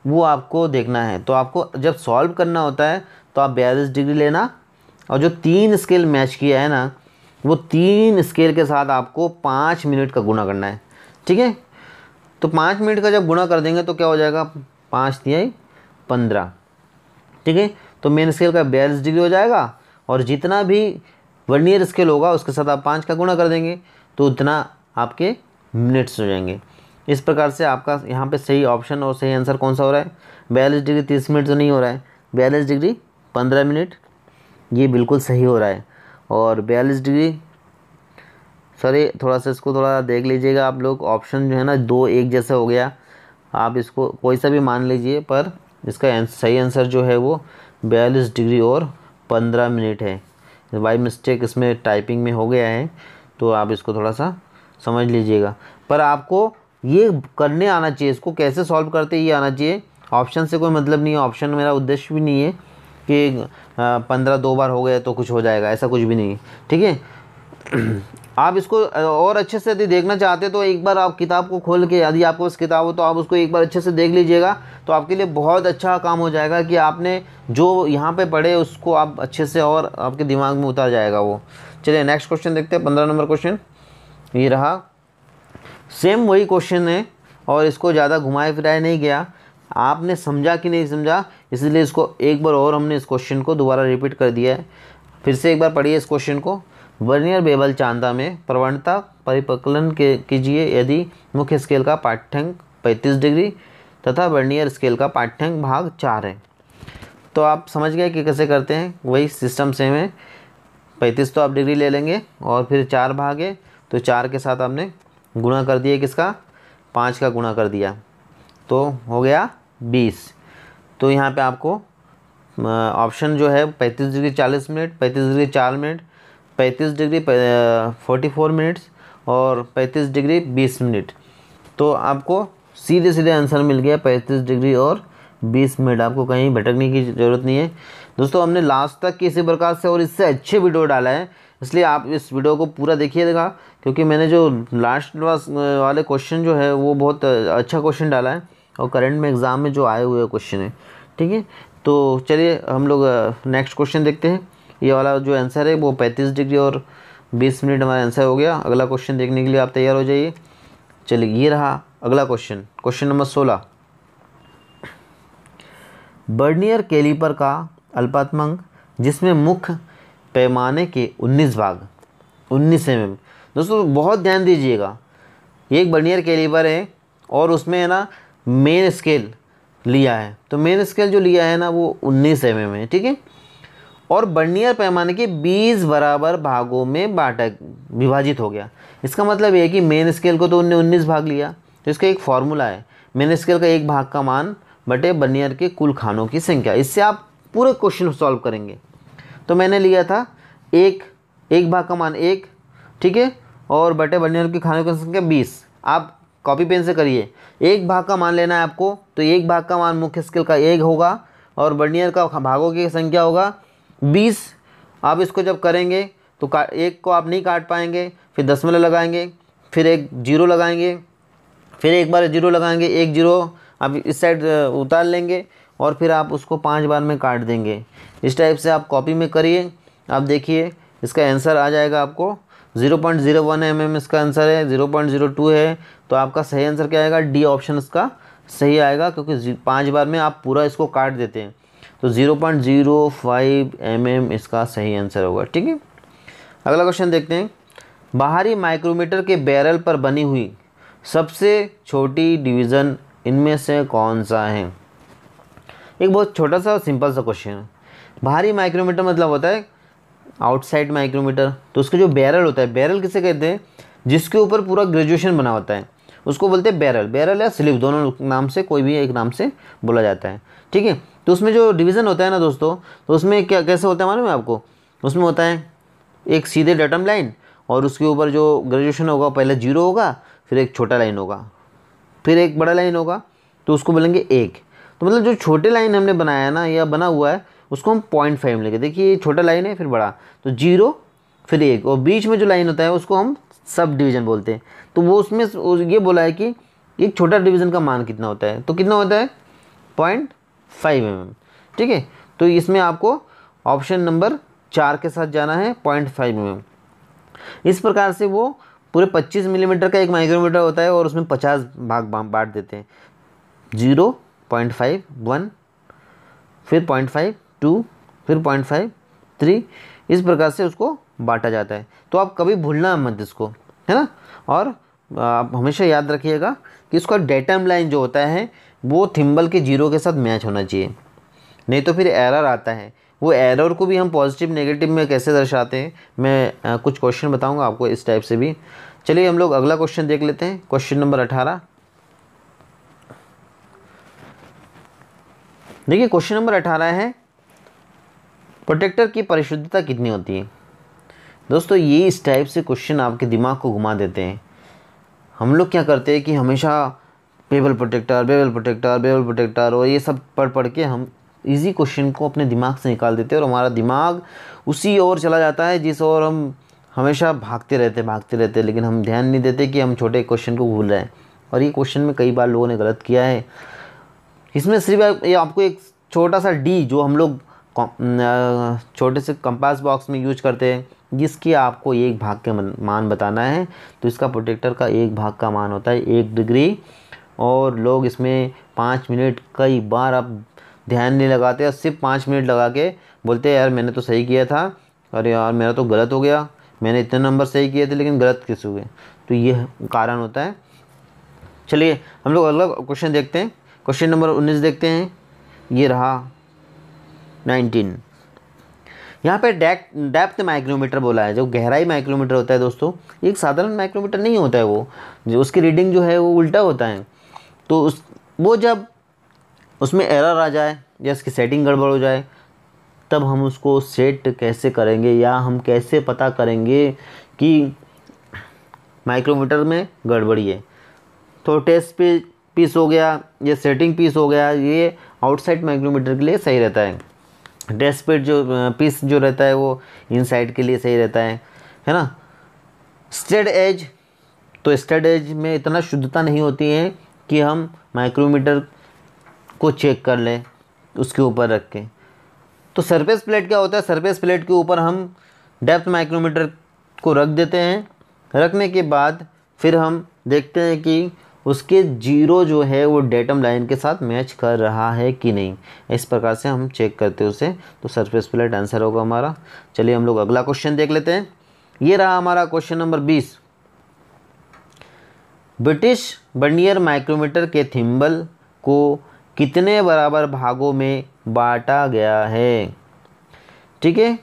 Speaker 1: वो आपको देखना है। तो आपको जब सॉल्व करना होता है तो आप 42 डिग्री लेना, और जो 3 स्केल मैच किया है ना, वो 3 स्केल के साथ आपको 5 मिनट का गुणा करना है, ठीक है। तो 5 मिनट का जब गुणा कर देंगे तो क्या हो जाएगा, 5 तिहाई 15, ठीक है। तो मेन स्केल का 42 डिग्री हो जाएगा, और जितना भी वर्नियर स्केल होगा उसके साथ आप 5 का गुणा कर देंगे, तो उतना आपके मिनट्स हो जाएंगे। इस प्रकार से आपका यहाँ पे सही ऑप्शन और सही आंसर कौन सा हो रहा है? 42 डिग्री 30 मिनट तो नहीं हो रहा है, 42 डिग्री 15 मिनट ये बिल्कुल सही हो रहा है। और 42 डिग्री, सॉरी थोड़ा सा इसको थोड़ा देख लीजिएगा आप लोग, ऑप्शन जो है ना 2 एक जैसा हो गया, आप इसको कोई सा भी मान लीजिए, पर इसका सही आंसर जो है वो 42 डिग्री और 15 मिनट है। बाई मिस्टेक इसमें टाइपिंग में हो गया है, तो आप इसको थोड़ा सा समझ लीजिएगा। पर आपको ये करने आना चाहिए, इसको कैसे सॉल्व करते ये आना चाहिए। ऑप्शन से कोई मतलब नहीं है, ऑप्शन मेरा उद्देश्य भी नहीं है कि 15 2 बार हो गया तो कुछ हो जाएगा, ऐसा कुछ भी नहीं है, ठीक है। आप इसको और अच्छे से यदि देखना चाहते तो एक बार आप किताब को खोल के, यदि आपके पास किताब हो तो आप उसको एक बार अच्छे से देख लीजिएगा, तो आपके लिए बहुत अच्छा काम हो जाएगा कि आपने जो यहाँ पे पढ़े उसको आप अच्छे से और आपके दिमाग में उतर जाएगा वो। चलिए नेक्स्ट क्वेश्चन देखते हैं, 15 नंबर क्वेश्चन ये रहा। सेम वही क्वेश्चन है और इसको ज़्यादा घुमाए फिराए नहीं गया। आपने समझा कि नहीं समझा, इसलिए इसको एक बार और हमने इस क्वेश्चन को दोबारा रिपीट कर दिया है। फिर से एक बार पढ़िए इस क्वेश्चन को। वर्नियर बेवल चांदा में प्रवणता परिपक्लन के कीजिए यदि मुख्य स्केल का पाठ्यांक 35 डिग्री तथा वर्नियर स्केल का पाठ्यांक भाग 4 है। तो आप समझ गए कि कैसे करते हैं, वही सिस्टम सेम है। 35 तो आप डिग्री ले लेंगे और फिर 4 भाग है तो 4 के साथ आपने गुणा कर दिया, किसका 5 का गुणा कर दिया तो हो गया 20। तो यहाँ पे आपको ऑप्शन जो है 35 degree 40 minute, 35 degree 4 minute, 35 degree 44 minutes और 35 डिग्री 20 मिनट। तो आपको सीधे सीधे आंसर मिल गया 35 डिग्री और 20 मिनट। आपको कहीं भटकने की ज़रूरत नहीं है दोस्तों। हमने लास्ट तक किसी प्रकार से और इससे अच्छे वीडियो डाला है, इसलिए आप इस वीडियो को पूरा देखिएगा, क्योंकि मैंने जो लास्ट वाले क्वेश्चन जो है वो बहुत अच्छा क्वेश्चन डाला है और करंट में एग्ज़ाम में जो आए हुए क्वेश्चन है, ठीक है। तो चलिए हम लोग नेक्स्ट क्वेश्चन देखते हैं। ये वाला जो आंसर है वो 35 डिग्री और 20 मिनट हमारा आंसर हो गया। अगला क्वेश्चन देखने के लिए आप तैयार हो जाइए। चलिए ये रहा अगला question, question number 16। Vernier caliper का अल्पतमांक जिसमें मुख्य पैमाने के 19 भाग 19 mm। दोस्तों बहुत ध्यान दीजिएगा, एक वर्नियर कैलिपर है और उसमें है ना मेन स्केल लिया है, तो मेन स्केल जो लिया है ना वो 19 mm है, ठीक है। और वर्नियर पैमाने के 20 बराबर भागों में विभाजित हो गया। इसका मतलब ये है कि मेन स्केल को तो उन्होंने 19 भाग लिया, तो इसका एक फॉर्मूला है, मेन स्केल का एक भाग का मान बटे वर्नियर के कुल खानों की संख्या। इससे आप पूरे क्वेश्चन सॉल्व करेंगे। तो मैंने लिया था एक भाग का मान 1, ठीक है, और बटे वर्नियर के खानों की संख्या 20। आप कॉपी पेन से करिए, एक भाग का मान लेना है आपको, तो एक भाग का मान मुख्य स्केल का 1 होगा और वर्नियर का भागों की संख्या होगा 20। आप इसको जब करेंगे तो एक को आप नहीं काट पाएंगे, फिर दशमलव लगाएंगे, फिर एक जीरो लगाएंगे, फिर एक बार जीरो लगाएंगे, एक जीरो आप इस साइड उतार लेंगे और फिर आप उसको 5 बार में काट देंगे। इस टाइप से आप कॉपी में करिए। आप देखिए इसका आंसर आ जाएगा आपको 0.01 mm इसका आंसर है, 0.02 है। तो आपका सही आंसर क्या आएगा, डी ऑप्शन इसका सही आएगा, क्योंकि 5 बार में आप पूरा इसको काट देते हैं। तो 0.05 mm इसका सही आंसर होगा, ठीक है। अगला क्वेश्चन देखते हैं। बाहरी माइक्रोमीटर के बैरल पर बनी हुई सबसे छोटी डिवीज़न इनमें से कौन सा है। एक बहुत छोटा सा सिंपल सा क्वेश्चन है। बाहरी माइक्रोमीटर मतलब होता है आउटसाइड माइक्रोमीटर। तो उसका जो बैरल होता है, बैरल किसे कहते हैं, जिसके ऊपर पूरा ग्रेजुएशन बना होता है, उसको बोलते हैं बैरल। बैरल या स्लिप दोनों नाम से, कोई भी एक नाम से बोला जाता है, ठीक है। तो उसमें जो डिवीज़न होता है ना दोस्तों, तो उसमें क्या कैसे होता है मालूम है आपको। उसमें होता है एक सीधे डटम लाइन और उसके ऊपर जो ग्रेजुएशन होगा पहले 0 होगा, फिर एक छोटा लाइन होगा, फिर एक बड़ा लाइन होगा, तो उसको बोलेंगे 1। तो मतलब जो छोटे लाइन हमने बनाया है ना या बना हुआ है उसको हम 0.5 लेंगे। देखिए ये छोटा लाइन है, फिर बड़ा, तो 0 फिर 1, और बीच में जो लाइन होता है उसको हम सब डिवीज़न बोलते हैं। तो वो उसमें ये बोला है कि एक छोटा डिवीज़न का मान कितना होता है, तो कितना होता है 0.5 mm, ठीक है। तो इसमें आपको ऑप्शन नंबर 4 के साथ जाना है, 0.5 mm। इस प्रकार से वो पूरे 25 मिलीमीटर का एक माइक्रोमीटर होता है और उसमें 50 भाग बांट देते हैं। 0.5 1, फिर 0.5 2, फिर 0.5 3, इस प्रकार से उसको बांटा जाता है। तो आप कभी भूलना मत इसको, है ना। और आप हमेशा याद रखिएगा कि इसका डेटम लाइन जो होता है वो थिम्बल के 0 के साथ मैच होना चाहिए, नहीं तो फिर एरर आता है। वो एरर को भी हम पॉजिटिव नेगेटिव में कैसे दर्शाते हैं, मैं कुछ क्वेश्चन बताऊंगा आपको इस टाइप से भी। चलिए हम लोग अगला क्वेश्चन देख लेते हैं, क्वेश्चन नंबर 18। देखिए क्वेश्चन नंबर 18 है, प्रोटेक्टर की परिशुद्धता कितनी होती है। दोस्तों ये इस टाइप से क्वेश्चन आपके दिमाग को घुमा देते हैं। हम लोग क्या करते हैं कि हमेशा bevel protector bevel protector bevel protector और ये सब पढ़ के हम इजी क्वेश्चन को अपने दिमाग से निकाल देते हैं और हमारा दिमाग उसी ओर चला जाता है जिस ओर हम हमेशा भागते रहते, लेकिन हम ध्यान नहीं देते कि हम छोटे क्वेश्चन को भूल रहे हैं। और ये क्वेश्चन में कई बार लोगों ने गलत किया है। इसमें सिर्फ ये आपको एक छोटा सा डी जो हम लोग छोटे से कंपास बॉक्स में यूज करते हैं, जिसकी आपको एक भाग के मान बताना है। तो इसका प्रोटेक्टर का एक भाग का मान होता है 1 डिग्री। और लोग इसमें 5 मिनट कई बार आप ध्यान नहीं लगाते, और सिर्फ 5 मिनट लगा के बोलते हैं यार मैंने तो सही किया था, अरे यार मेरा तो गलत हो गया, मैंने इतने नंबर सही किए थे लेकिन गलत किस हुए। तो ये कारण होता है। चलिए हम लोग अगला क्वेश्चन देखते हैं। क्वेश्चन नंबर 19 देखते हैं। ये रहा 19। यहाँ पे डेप्थ माइक्रोमीटर बोला है। जो गहराई माइक्रोमीटर होता है दोस्तों, एक साधारण माइक्रोमीटर नहीं होता है, वो जो उसकी रीडिंग जो है वो उल्टा होता है। तो वो जब उसमें एरर आ जाए या उसकी सेटिंग गड़बड़ हो जाए, तब हम उसको सेट कैसे करेंगे या हम कैसे पता करेंगे कि माइक्रोमीटर में गड़बड़ी है। तो टेस्ट पीस हो गया, ये सेटिंग पीस हो गया, ये आउटसाइड माइक्रोमीटर के लिए सही रहता है। टेस्ट पीस जो रहता है वो इनसाइड के लिए सही रहता है ना। स्टेड एज, तो स्टेड एज में इतना शुद्धता नहीं होती है कि हम माइक्रोमीटर को चेक कर लें उसके ऊपर रख के। तो सरफेस प्लेट क्या होता है, सरफेस प्लेट के ऊपर हम डेप्थ माइक्रोमीटर को रख देते हैं। रखने के बाद फिर हम देखते हैं कि उसके जीरो जो है वो डेटम लाइन के साथ मैच कर रहा है कि नहीं। इस प्रकार से हम चेक करते हैं उसे। तो सरफेस प्लेट आंसर होगा हमारा। चलिए हम लोग अगला क्वेश्चन देख लेते हैं। ये रहा हमारा question number 20। British vernier micrometer के थिम्बल को कितने बराबर भागों में बांटा गया है। ठीक है,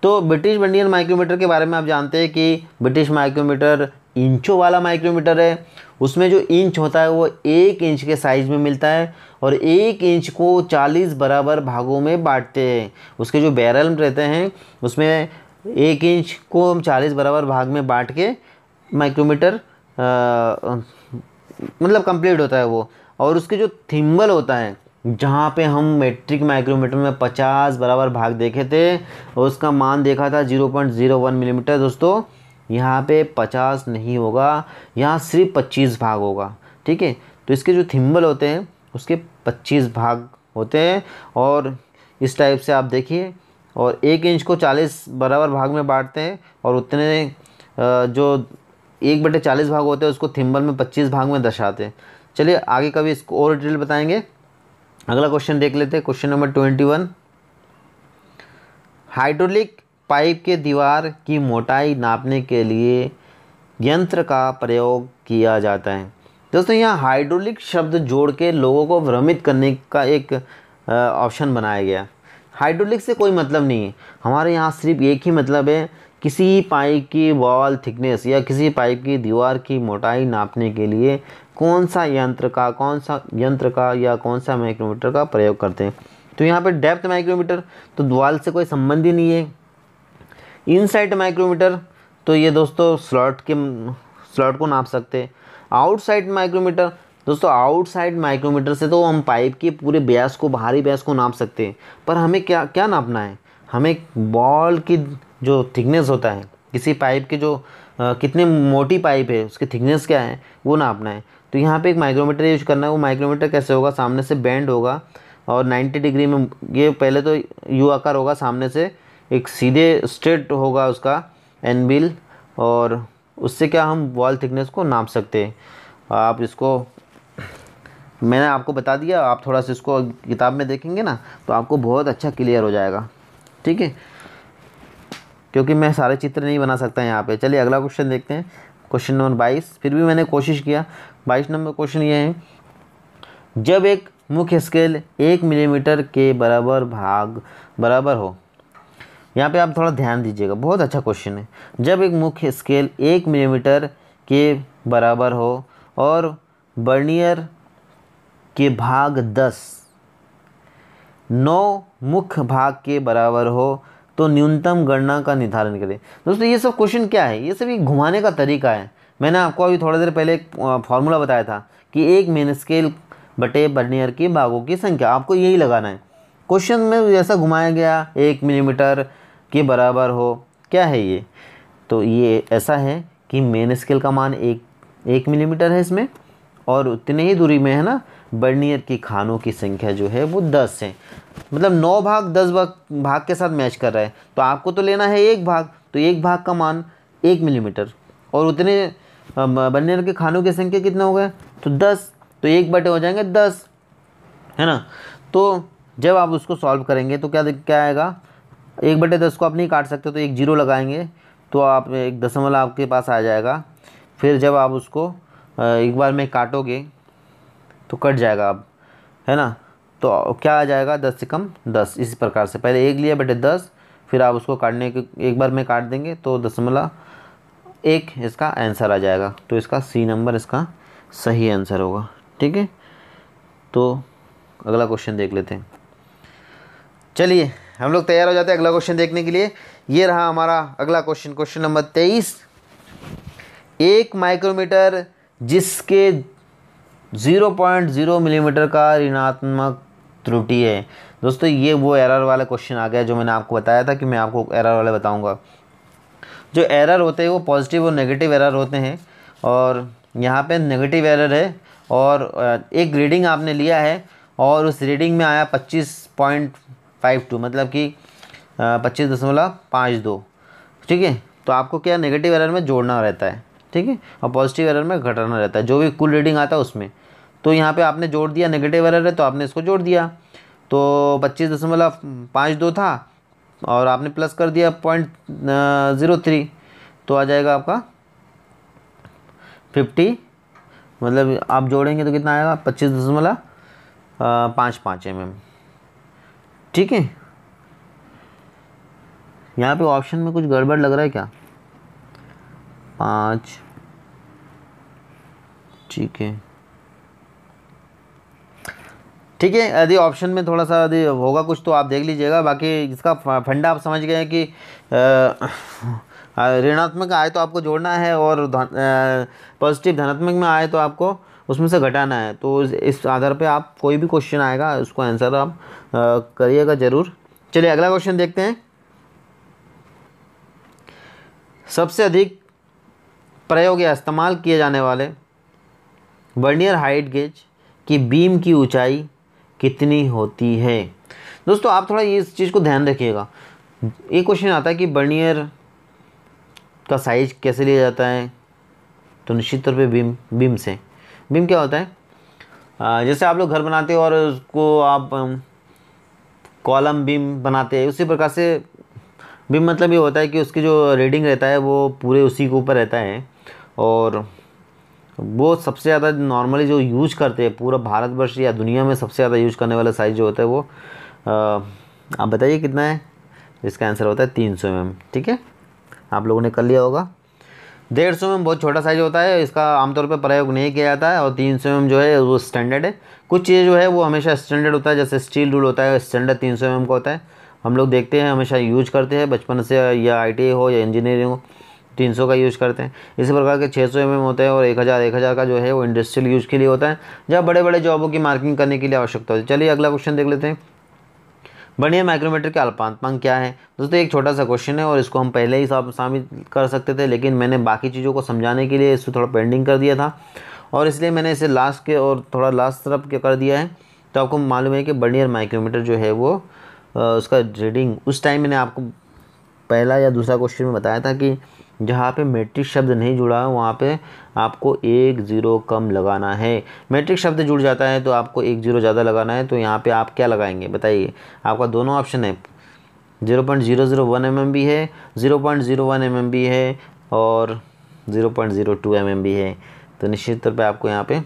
Speaker 1: तो ब्रिटिश वर्नियर माइक्रोमीटर के बारे में आप जानते हैं कि ब्रिटिश माइक्रोमीटर इंचों वाला माइक्रोमीटर है। उसमें जो इंच होता है वो 1 इंच के साइज़ में मिलता है, और 1 इंच को 40 बराबर भागों में बांटते हैं। उसके जो बैरल रहते हैं उसमें 1 इंच को हम 40 बराबर भाग में बांट के माइक्रोमीटर मतलब कंप्लीट होता है वो। और उसके जो थिम्बल होता है, जहाँ पे हम मेट्रिक माइक्रोमीटर में 50 बराबर भाग देखे थे और उसका मान देखा था 0.01 मिलीमीटर। दोस्तों यहाँ पे 50 नहीं होगा, यहाँ सिर्फ 25 भाग होगा। ठीक है, तो इसके जो थिम्बल होते हैं उसके 25 भाग होते हैं। और इस टाइप से आप देखिए, और 1 इंच को 40 बराबर भाग में बांटते हैं, और उतने जो 1/40 भाग होते हैं उसको थिम्बल में 25 भाग में दर्शाते हैं। चलिए आगे कभी इसको और डिटेल बताएंगे। अगला क्वेश्चन देख लेते हैं। Question number 21। हाइड्रोलिक पाइप के दीवार की मोटाई नापने के लिए यंत्र का प्रयोग किया जाता है। दोस्तों यहाँ हाइड्रोलिक शब्द जोड़ के लोगों को भ्रमित करने का एक ऑप्शन बनाया गया। हाइड्रोलिक से कोई मतलब नहीं है, हमारे यहाँ सिर्फ एक ही मतलब है, किसी पाइप की वॉल थिकनेस या किसी पाइप की दीवार की मोटाई नापने के लिए कौन सा यंत्र का या कौन सा माइक्रोमीटर का प्रयोग करते हैं। तो यहाँ पे डेप्थ माइक्रोमीटर, तो दीवार से कोई संबंध ही नहीं है। इनसाइड माइक्रोमीटर, तो ये दोस्तों स्लॉट को नाप सकते हैं। आउटसाइड माइक्रोमीटर, दोस्तों आउटसाइड माइक्रोमीटर से तो हम पाइप के पूरे व्यास को, बाहरी व्यास को नाप सकते हैं, पर हमें क्या नापना है, हमें बॉल की जो थिकनेस होता है, किसी पाइप के जो कितने मोटी पाइप है उसकी थिकनेस क्या है वो नापना है। तो यहाँ पे एक माइक्रोमीटर यूज करना है। वो माइक्रोमीटर कैसे होगा, सामने से बेंड होगा और 90 डिग्री में, ये पहले तो यू आकार होगा, सामने से एक सीधे स्ट्रेट होगा उसका एनबिल, और उससे क्या हम वॉल थिकनेस को नाप सकते हैं। आप इसको मैंने आपको बता दिया, आप थोड़ा सा इसको किताब में देखेंगे ना तो आपको बहुत अच्छा क्लियर हो जाएगा। ठीक है, क्योंकि मैं सारे चित्र नहीं बना सकता यहाँ पे। चलिए अगला क्वेश्चन देखते हैं। क्वेश्चन नंबर 22, फिर भी मैंने कोशिश किया। 22 नंबर क्वेश्चन ये है, जब एक मुख्य स्केल 1 मिलीमीटर के बराबर हो। यहाँ पे आप थोड़ा ध्यान दीजिएगा, बहुत अच्छा क्वेश्चन है। जब एक मुख्य स्केल 1 मिलीमीटर के बराबर हो और वर्नियर के भाग 10 9 मुख्य भाग के बराबर हो तो न्यूनतम गणना का निर्धारण करें। दोस्तों ये सब क्वेश्चन क्या है, ये सब एक घुमाने का तरीका है। मैंने आपको अभी थोड़ी देर पहले एक फॉर्मूला बताया था कि 1 मेन स्केल बटे वर्नियर के भागों की संख्या, आपको यही लगाना है। क्वेश्चन में ऐसा घुमाया गया 1 मिलीमीटर के बराबर हो, क्या है ये, तो ये ऐसा है कि मेन स्केल का मान 1 मिलीमीटर है इसमें, और उतने ही दूरी में है ना वर्नियर की खानों की संख्या जो है वो 10 है। मतलब 9 भाग 10 भाग के साथ मैच कर रहा है। तो आपको तो लेना है 1 भाग, तो 1 भाग का मान 1 मिलीमीटर, और उतने वर्नियर के खानों की संख्या कितना हो गया, तो 10, तो 1 बटे हो जाएंगे 10, है ना। तो जब आप उसको सॉल्व करेंगे तो क्या आएगा, 1/10 को आप नहीं काट सकते, तो एक जीरो लगाएंगे तो आप एक दशमलव आपके पास आ जाएगा। फिर जब आप उसको एक बार में काटोगे तो कट जाएगा अब, है ना। तो क्या आ जाएगा, 10 से कम 10। इसी प्रकार से पहले 1/10, फिर आप उसको काटने के एक बार में काट देंगे तो 0.1 इसका आंसर आ जाएगा। तो इसका सी नंबर इसका सही आंसर होगा। ठीक है, तो अगला क्वेश्चन देख लेते हैं। चलिए हम लोग तैयार हो जाते हैं अगला क्वेश्चन देखने के लिए। ये रहा हमारा अगला क्वेश्चन, क्वेश्चन नंबर 23। 1 माइक्रोमीटर जिसके 0.0 मिलीमीटर का ऋणात्मक त्रुटि है। दोस्तों ये वो एरर वाला क्वेश्चन आ गया जो मैंने आपको बताया था कि मैं आपको एरर वाले बताऊंगा। जो एरर होते हैं वो पॉजिटिव और नेगेटिव एरर होते हैं, और यहाँ पे नेगेटिव एरर है, और एक रीडिंग आपने लिया है और उस रीडिंग में आया 25.52, मतलब कि 25.52। ठीक है, तो आपको क्या नेगेटिव एरर में जोड़ना रहता है, ठीक है, और पॉजिटिव एरर में घटाना रहता है, जो भी कुल रीडिंग आता है उसमें। तो यहाँ पे आपने जोड़ दिया, नेगेटिव एरर है तो आपने इसको जोड़ दिया, तो 25.52 था और आपने प्लस कर दिया 0.03, तो आ जाएगा आपका 50, मतलब आप जोड़ेंगे तो कितना आएगा, 25.55 mm। ठीक है, यहाँ पे ऑप्शन में कुछ गड़बड़ लग रहा है क्या, 5, ठीक है, ठीक है। यदि ऑप्शन में थोड़ा सा यदि होगा कुछ तो आप देख लीजिएगा, बाकी इसका फंडा आप समझ गए हैं कि ऋणात्मक आए तो आपको जोड़ना है, और पॉजिटिव धनात्मक में आए तो आपको उसमें से घटाना है। तो इस आधार पे आप कोई भी क्वेश्चन आएगा उसको आंसर आप करिएगा ज़रूर। चलिए अगला क्वेश्चन देखते हैं। सबसे अधिक प्रयोग या इस्तेमाल किए जाने वाले वर्नियर हाइट गेज की बीम की ऊंचाई कितनी होती है। दोस्तों आप थोड़ा ये इस चीज़ को ध्यान रखिएगा। एक क्वेश्चन आता है कि वर्नियर का साइज कैसे लिया जाता है, तो निश्चित तौर पे बीम से। बीम क्या होता है, जैसे आप लोग घर बनाते हो और उसको आप कॉलम बीम बनाते हैं, उसी प्रकार से बीम मतलब ये होता है कि उसकी जो रीडिंग रहता है वो पूरे उसी के ऊपर रहता है, और वो सबसे ज़्यादा नॉर्मली जो यूज करते हैं पूरा भारतवर्ष या दुनिया में सबसे ज़्यादा यूज करने वाला साइज़ जो होता है वो आप बताइए कितना है। इसका आंसर होता है 300 mm। ठीक है, आप लोगों ने कर लिया होगा। 150 mm बहुत छोटा साइज होता है, इसका आमतौर पर प्रयोग नहीं किया जाता है, और 300 mm जो है वो स्टैंडर्ड है। कुछ चीज़ें जो है वो हमेशा स्टैंडर्ड होता है, जैसे स्टील रूल होता है स्टैंडर्ड 300 mm का होता है, हम लोग देखते हैं हमेशा यूज करते हैं बचपन से, या ITI हो या इंजीनियरिंग हो 300 का यूज करते हैं। इसी प्रकार के 600 mm होते हैं, और 1000 का जो है वो इंडस्ट्रियल यूज के लिए होता है, जहाँ बड़े बड़े जॉबों की मार्किंग करने के लिए आवश्यकता होती है। चलिए अगला क्वेश्चन देख लेते हैं। वर्नियर माइक्रोमीटर के अल्पांक क्या है। दोस्तों एक छोटा सा क्वेश्चन है और इसको हम पहले ही शामिल कर सकते थे, लेकिन मैंने बाकी चीज़ों को समझाने के लिए इसको थोड़ा पेंडिंग कर दिया था, और इसलिए मैंने इसे लास्ट के और थोड़ा लास्ट तरफ के कर दिया है। तो आपको मालूम है कि वर्नियर माइक्रोमीटर जो है वो उसका रीडिंग उस टाइम मैंने आपको पहला या दूसरा क्वेश्चन में बताया था कि जहाँ पे मैट्रिक शब्द नहीं जुड़ा है वहाँ पे आपको 1 0 कम लगाना है। मैट्रिक शब्द जुड़ जाता है तो आपको 1 0 ज़्यादा लगाना है। तो यहाँ पे आप क्या लगाएंगे बताइए। आपका दोनों ऑप्शन है, 0.001 mm भी है, 0.01 mm भी है, और 0.02 mm भी है। तो निश्चित तौर पे आपको यहाँ पे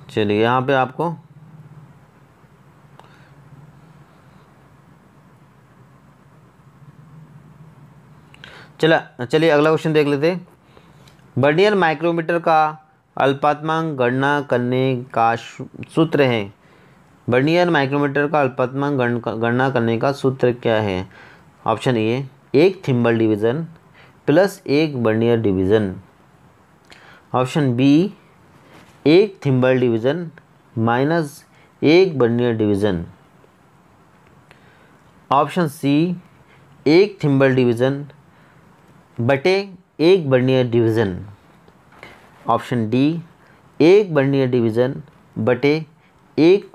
Speaker 1: चलिए यहाँ पे आपको चलिए अगला क्वेश्चन देख लेते हैं। वर्नियर माइक्रोमीटर का अल्पात्मांक गणना करने का सूत्र है। वर्नियर माइक्रोमीटर का अल्पात्मांक गणना करने का सूत्र क्या है। Option A 1 thimble division plus 1 vernier division. Option B 1 thimble division minus 1 vernier division. Option C 1 thimble division बटे 1 vernier division. Option D 1 vernier division बटे 1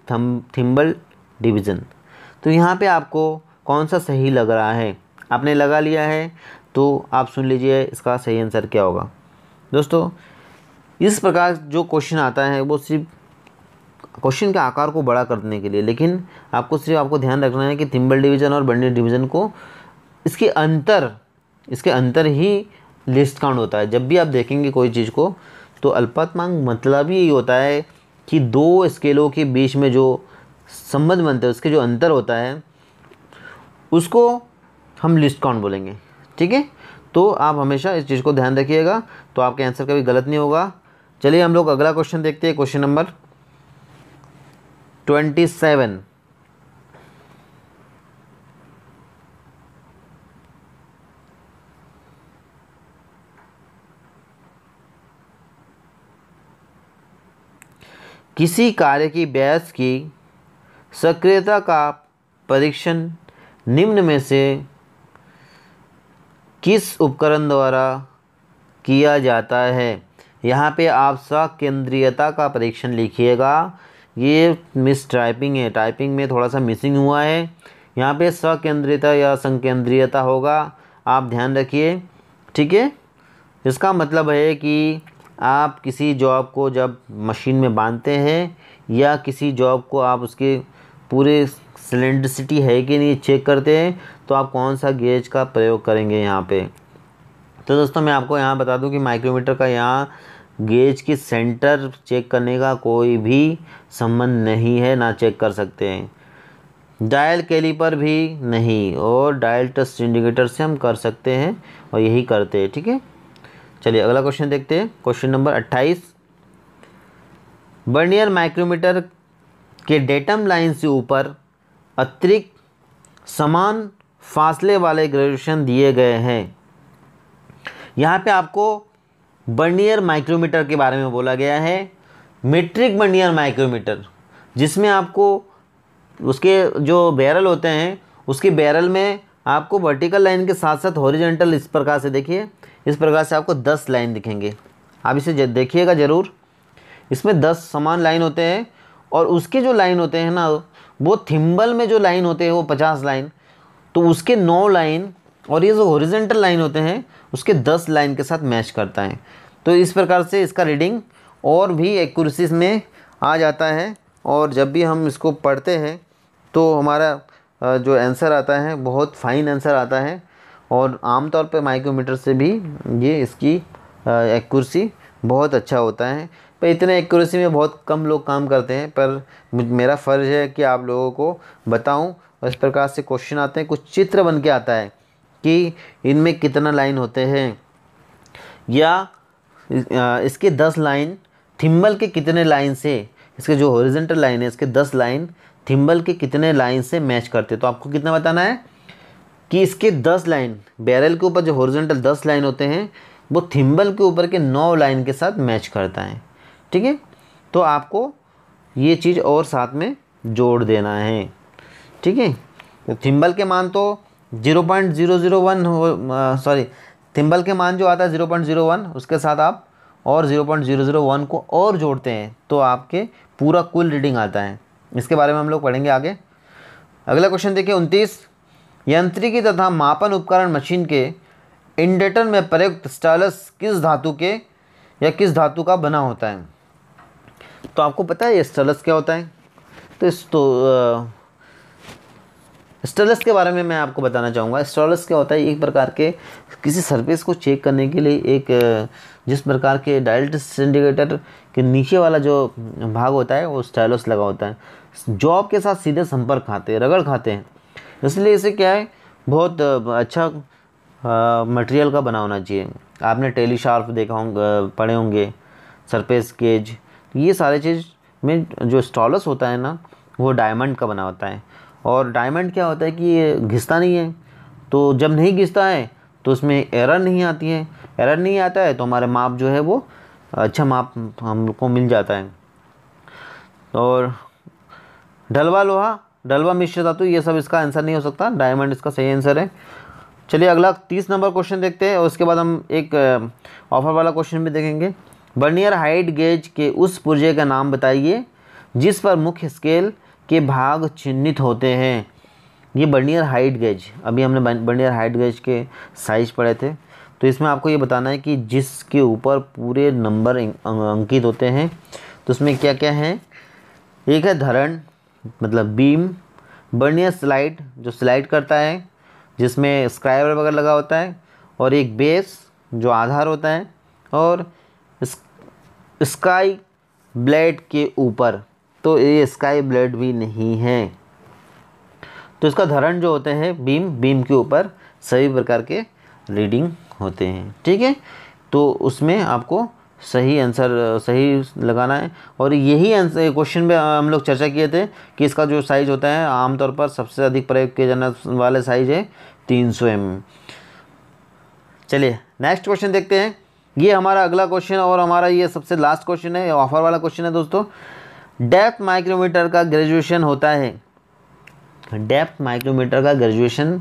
Speaker 1: थिम्बल डिवीज़न। तो यहाँ पे आपको कौन सा सही लग रहा है? आपने लगा लिया है तो आप सुन लीजिए इसका सही आंसर क्या होगा। दोस्तों, इस प्रकार जो क्वेश्चन आता है वो सिर्फ क्वेश्चन के आकार को बड़ा करने के लिए, लेकिन आपको ध्यान रखना है कि थिम्बल डिवीज़न और बर्नियर डिवीज़न को इसके अंतर ही लिस्ट काउंट होता है। जब भी आप देखेंगे कोई चीज़ को तो अल्पतमांक मतलब ही यही होता है कि दो स्केलों के बीच में जो संबंध बनते हैं, उसके जो अंतर होता है उसको हम लिस्ट काउंट बोलेंगे। ठीक है, तो आप हमेशा इस चीज़ को ध्यान रखिएगा, तो आपके आंसर कभी गलत नहीं होगा। चलिए हम लोग अगला क्वेश्चन देखते हैं, क्वेश्चन नंबर 27। किसी कार्य की बैच की सक्रियता का परीक्षण निम्न में से किस उपकरण द्वारा किया जाता है? यहाँ पे आप सकेंद्रीयता का परीक्षण लिखिएगा। ये मिस टाइपिंग है, टाइपिंग में थोड़ा सा मिसिंग हुआ है। यहाँ पे सकेंद्रीयता या संकेंद्रीयता होगा, आप ध्यान रखिए। ठीक है, इसका मतलब है कि आप किसी जॉब को जब मशीन में बांधते हैं या किसी जॉब को आप उसके पूरे सिलेंडरिसिटी है कि नहीं चेक करते हैं, तो आप कौन सा गेज का प्रयोग करेंगे यहाँ पे। तो दोस्तों, मैं आपको यहाँ बता दूँ कि माइक्रोमीटर का यहाँ गेज की सेंटर चेक करने का कोई भी संबंध नहीं है, ना चेक कर सकते हैं। डायल कैलिपर भी नहीं, और डायल टच इंडिकेटर से हम कर सकते हैं और यही करते हैं। ठीक है, चलिए अगला क्वेश्चन देखते हैं, क्वेश्चन नंबर 28। वर्नियर माइक्रोमीटर के डेटम लाइन से ऊपर अतिरिक्त समान फासले वाले ग्रेजुएशन दिए गए हैं। यहाँ पे आपको वर्नियर माइक्रोमीटर के बारे में बोला गया है। मीट्रिक वर्नियर माइक्रोमीटर, जिसमें आपको उसके जो बैरल होते हैं, उसके बैरल में आपको वर्टिकल लाइन के साथ साथ हॉरिजॉन्टल इस प्रकार से देखिए, इस प्रकार से आपको 10 लाइन दिखेंगे। आप इसे देखिएगा ज़रूर। इसमें 10 समान लाइन होते हैं और उसके जो लाइन होते हैं ना, वो थिम्बल में जो लाइन होते हैं वो 50 लाइन, तो उसके 9 लाइन, और ये जो हॉरिजॉन्टल लाइन होते हैं उसके 10 लाइन के साथ मैच करता है। तो इस प्रकार से इसका रीडिंग और भी एक्यूरेसी में आ जाता है, और जब भी हम इसको पढ़ते हैं तो हमारा जो आंसर आता है बहुत फाइन आंसर आता है। और आमतौर पर माइक्रोमीटर से भी ये इसकी एक्यूरेसी बहुत अच्छा होता है, पर इतने एक्यूरेसी में बहुत कम लोग काम करते हैं, पर मेरा फ़र्ज़ है कि आप लोगों को बताऊं। इस प्रकार से क्वेश्चन आते हैं, कुछ चित्र बन के आता है कि इनमें कितना लाइन होते हैं, या इसके 10 लाइन थिम्बल के कितने लाइन से, इसके जो हॉरिजॉन्टल लाइन है इसके 10 लाइन थिम्बल के कितने लाइन से मैच करते हैं। तो आपको कितना बताना है कि इसके 10 लाइन, बैरल के ऊपर जो हॉरिजॉन्टल 10 लाइन होते हैं वो थिम्बल के ऊपर के 9 लाइन के साथ मैच करता है। ठीक है, तो आपको ये चीज़ और साथ में जोड़ देना है। ठीक है, तो थिम्बल के मान तो 0.001 सॉरी, थिम्बल के मान जो आता है 0.01, उसके साथ आप और 0.001 को और जोड़ते हैं तो आपके पूरा कुल रीडिंग आता है। इसके बारे में हम लोग पढ़ेंगे आगे। अगला क्वेश्चन देखिए 29। यांत्रिकी तथा मापन उपकरण मशीन के इंडेटर में प्रयुक्त स्टाइलस किस धातु के या किस धातु का बना होता है? तो आपको पता है ये स्टाइलस क्या होता है? तो स्टाइलस के बारे में मैं आपको बताना चाहूँगा। स्टाइलस क्या होता है, एक प्रकार के किसी सरफेस को चेक करने के लिए एक जिस प्रकार के डायल टच इंडिकेटर के नीचे वाला जो भाग होता है वो स्टाइलस लगा होता है। जॉब के साथ सीधे संपर्क खाते हैं, रगड़ खाते हैं, इसलिए इसे क्या है बहुत अच्छा मटेरियल का बना होना चाहिए। आपने टेलीशार्प देखा होंगे, पढ़े होंगे, सरफेस गेज, ये सारे चीज़ में जो स्टाइलस होता है ना वो डायमंड का बना होता है। और डायमंड क्या होता है कि ये घिसता नहीं है, तो जब नहीं घिसता है तो उसमें एरर नहीं आती है, एरर नहीं आता है तो हमारे माप जो है वो अच्छा माप हमको मिल जाता है। और ढलवा लोहा डलवा मिश्र धातु, ये सब इसका आंसर नहीं हो सकता, डायमंड इसका सही आंसर है। चलिए अगला 30 नंबर क्वेश्चन देखते हैं और उसके बाद हम एक ऑफर वाला क्वेश्चन भी देखेंगे। वर्नियर हाइट गेज के उस पुर्जे का नाम बताइए जिस पर मुख्य स्केल के भाग चिन्हित होते हैं। ये वर्नियर हाइट गेज, अभी हमने वर्नियर हाइट गेज के साइज पढ़े थे, तो इसमें आपको ये बताना है कि जिसके ऊपर पूरे नंबर अंकित होते हैं। तो उसमें क्या क्या है, एक है धरण मतलब बीम, वर्नियर स्लाइड जो स्लाइड करता है जिसमें स्क्राइबर वगैरह लगा होता है, और एक बेस जो आधार होता है, और स्काई ब्लेड के ऊपर, तो ये स्काई ब्लेड भी नहीं है। तो इसका धरण जो होते हैं बीम के ऊपर सभी प्रकार के रीडिंग होते हैं, ठीक है। तो उसमें आपको सही आंसर सही लगाना है। और यही आंसर क्वेश्चन में हम लोग चर्चा किए थे कि इसका जो साइज़ होता है आमतौर पर सबसे अधिक प्रयोग किए जाने वाले साइज़ है 300 mm। चलिए नेक्स्ट क्वेश्चन देखते हैं। ये हमारा अगला क्वेश्चन और हमारा ये सबसे लास्ट क्वेश्चन है, ऑफर वाला क्वेश्चन है दोस्तों। डेप्थ माइक्रोमीटर का ग्रेजुएशन होता है। डेप्थ माइक्रोमीटर का ग्रेजुएशन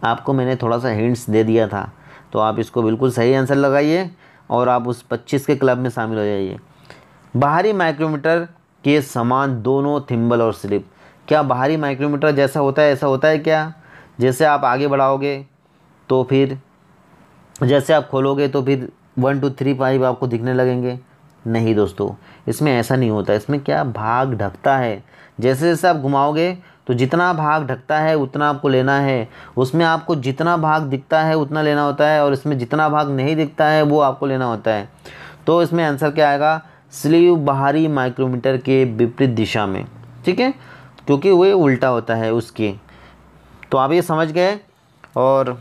Speaker 1: आपको मैंने थोड़ा सा हिंट्स दे दिया था, तो आप इसको बिल्कुल सही आंसर लगाइए और आप उस 25 के क्लब में शामिल हो जाइए। बाहरी माइक्रोमीटर के समान दोनों थिम्बल और स्लिप, क्या बाहरी माइक्रोमीटर जैसा होता है ऐसा होता है क्या? जैसे आप आगे बढ़ाओगे तो फिर जैसे आप खोलोगे तो फिर 1 2 3 5 आपको दिखने लगेंगे? नहीं दोस्तों, इसमें ऐसा नहीं होता। इसमें क्या भाग ढकता है, जैसे जैसे आप घुमाओगे तो जितना भाग ढकता है उतना आपको लेना है। उसमें आपको जितना भाग दिखता है उतना लेना होता है, और इसमें जितना भाग नहीं दिखता है वो आपको लेना होता है। तो इसमें आंसर क्या आएगा? स्लीव बाहरी माइक्रोमीटर के विपरीत दिशा में, ठीक है, क्योंकि वो उल्टा होता है उसकी। तो आप ये समझ गए, और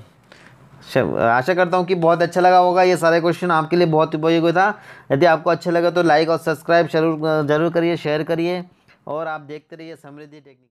Speaker 1: आशा करता हूँ कि बहुत अच्छा लगा होगा। ये सारे क्वेश्चन आपके लिए बहुत उपयोगी था। यदि आपको अच्छा लगा तो लाइक और सब्सक्राइब जरूर करिए, शेयर करिए, और आप देखते रहिए समृद्धि टेक्निक।